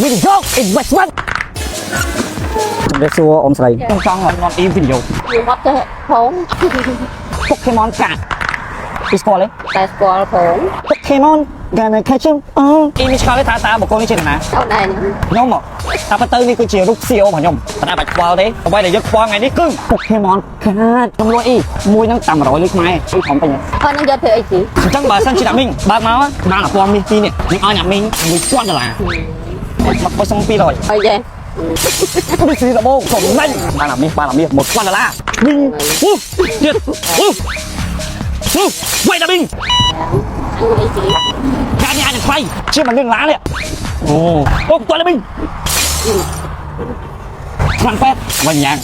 video investment ជំរាបសួរអ៊ំស្រីខ្ញុំចង់ឲ្យនាំអ៊ីវីដេអូខ្ញុំអត់ចេះផង Pokemon card ពីស្គាល់ទេ តែស្គាល់ផង Pokemon Gana Catching អ៊ីមានឆ្កល់ទេថាបុគ្គលនេះជាណា អត់ដែរ ខ្ញុំមកតែប៉ុន្តែនេះគឺជារូប CEO របស់ខ្ញុំតែបាច់ខ្វល់ទេអ្វីដែលយើងខ្វល់ថ្ងៃនេះគឺ Pokemon card ខ្ញុំលក់អ៊ីមួយហ្នឹងតាម100លុយខ្មែរអ៊ីធំពេញហើយនឹងយកទៅអីទីអញ្ចឹងបើសិនជាអ្នកមីងបើកមកបានអាពណ៌មាសពីរនេះខ្ញុំឲ្យអ្នកមីង$1000មកបើសុំ200ហើយចេះនេះគឺដបងខ្ញុំមិនបានអាមាស$1000វិញទៀតវ៉ៃដាមីងអីទីការនេះអាចនឹងថ្លៃជាមិនលឿនឡានេះអូតើមីងខ្លាំងពេទ្យវិញយ៉ាង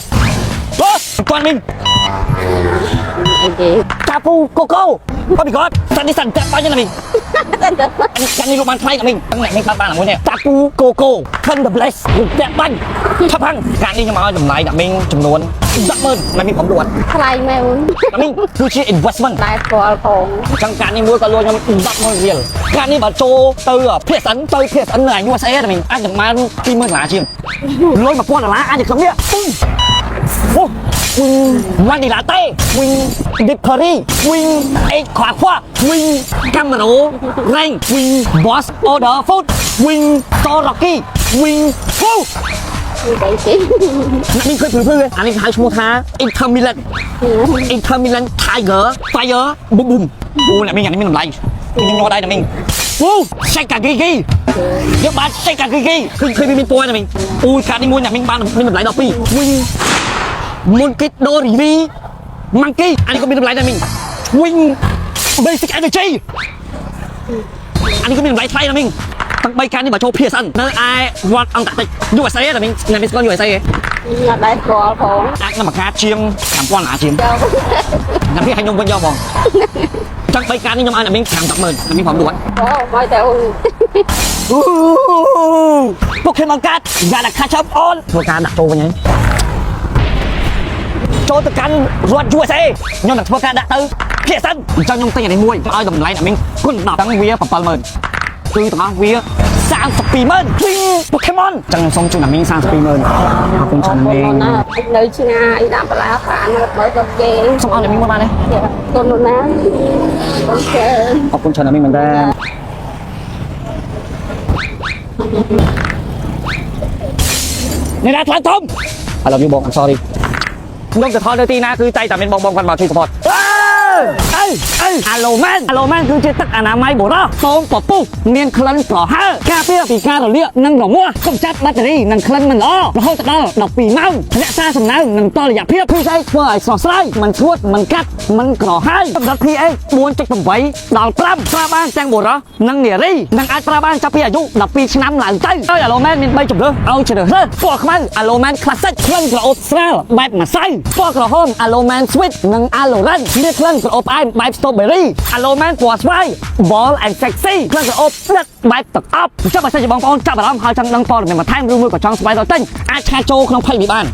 អូតើមីងអីទីកាពូកូកូអូមីgod សាន់នេះសាន់តែបាញ់ណាមីងកានេះលោកបានថ្លៃណាមីងអ្នកមីងបានមួយនេះកាពូកូកូ Fun the Bless តែបាញ់ថាផាំងការនេះខ្ញុំឲ្យតម្លៃអ្នកមីងចំនួន100000អ្នកមីងผมលក់ថ្លៃមែនអ្នកមីងគឺជា investment តែស្គាល់ផង អញ្ចឹងការនេះមួយក៏លក់ខ្ញុំ100000រៀលការនេះបើចូលទៅ PSN ទៅ PSN នៅ USA តែមីងអាចនឹងបាន$20000ជាងលុយ$1000អាចនៅក្នុងនេះអូวันดีลาเต้วิ่งดิปเคอรี่วิ่งเอ็กขวาขวาวิ่งกัมมาโนแรงวิ่งบอสออเดอร์ฟูดวิ่งโซล็อกกี้วิ่งฟูអីទីអ្នកមីងឃើញព្រឺៗអានេះហៅឈ្មោះថា Inter Milan Tiger Fire ប៊ុំប៊ុំអូអ្នកមីងអានេះមានតម្លៃខ្ញុំយកដៃអ្នកមីងអូឆេកកាគីគីយកបានឆេកកាគីគីឃើញមានពណ៌អ្នកមីងអូកានេះមួយអ្នកមីងបានមានតម្លៃ12វិញមុនគិតដូរីវីម៉ាំងគីអានេះក៏មានតម្លៃដែរមីងវិញ basic energy អានេះក៏មានតម្លៃថ្លៃដែរមីងទាំង3ការនេះបើចូល PSN នៅឯវត្តអង្គតាតិច USA តែមីងអ្នកមីងស្គាល់ USA ទេអត់ដែរស្គាល់ផងអាចនឹងមួយការជាង$5000ជាងអ្នកមីងឲ្យខ្ញុំវិញយកបងចឹង3ការនេះខ្ញុំឲ្យអ្នកមីង5-100000អ្នកមីងព្រមលក់អូមកតែអូន Pokemon card យ៉ាដាក់ខាចាប់អូនធ្វើការដាក់ចូលវិញហើយចូលទៅកាន់រដ្ឋ USA ខ្ញុំនឹងធ្វើការដាក់ទៅភាគសិនអញ្ចឹងខ្ញុំទិញអានេះមួយឲ្យតម្លៃអ្នកមីងគុណ10ទាំងវា70000គឺទាំងអស់វា320,000 Pokemon អញ្ចឹងខ្ញុំសូមជូនអ្នកមីង320,000អរគុណច្រើនមីងនៅឆ្ងាយដាក់បន្លាខាងបើទៅគេសូមឲ្យអ្នកមីងមួយបានទេគុណណាអូខេអរគុណច្រើនអ្នកមីងមែនតើនេះណាថ្លៃធំឥឡូវនេះបង I'm sorry ខ្ញុំទៅថតនៅទីណាគឺតែតែមានបងគាត់មកជួយ support អាឡូមែនគឺជាទឹកអនាម័យបុរសសូមពពុះមានក្លិនប្រហើរការពារពីការរលាកនិងរមាស់កម្ចាត់បាក់តេរីនិងក្លិនមិនល្អរហូតដល់12ម៉ោងរក្សាសំណើមនិងតុល្យភាពគឺស្អីធ្វើឲ្យស្រស់ស្រាយមិនឈួតមិនកាត់មិនក្រហាយកម្រិត pH 4.8 ដល់ 5 ប្រើបានទាំងបុរសនិងនារីនិងអាចប្រើបានចាប់ពីអាយុ12ឆ្នាំឡើងទៅហើយអាឡូមែនមាន3ជម្រើសឲ្យជ្រើសរើសពណ៌ខ្មៅអាឡូមែន Classic ក្លិនក្រអូបស្រាលបែបម្សៅពណ៌ក្រហមអាឡូមែន Sweet និង Aloran មានក្លិនក្រអូបផ្អែមបែប Strawberry អាឡូមែនពណ៌ស្វាយ Ball and Sexy ក្លិនក្រអូបស្និតបែបទឹកអប់ចុះបើសិនជាបងប្អូនចាប់អារម្មណ៍ហើយចង់ដឹងព័ត៌មានបន្ថែមឬមួយក៏ចង់ស្វែងរកទិញអាចឆាចូលក្នុង page នេះបាន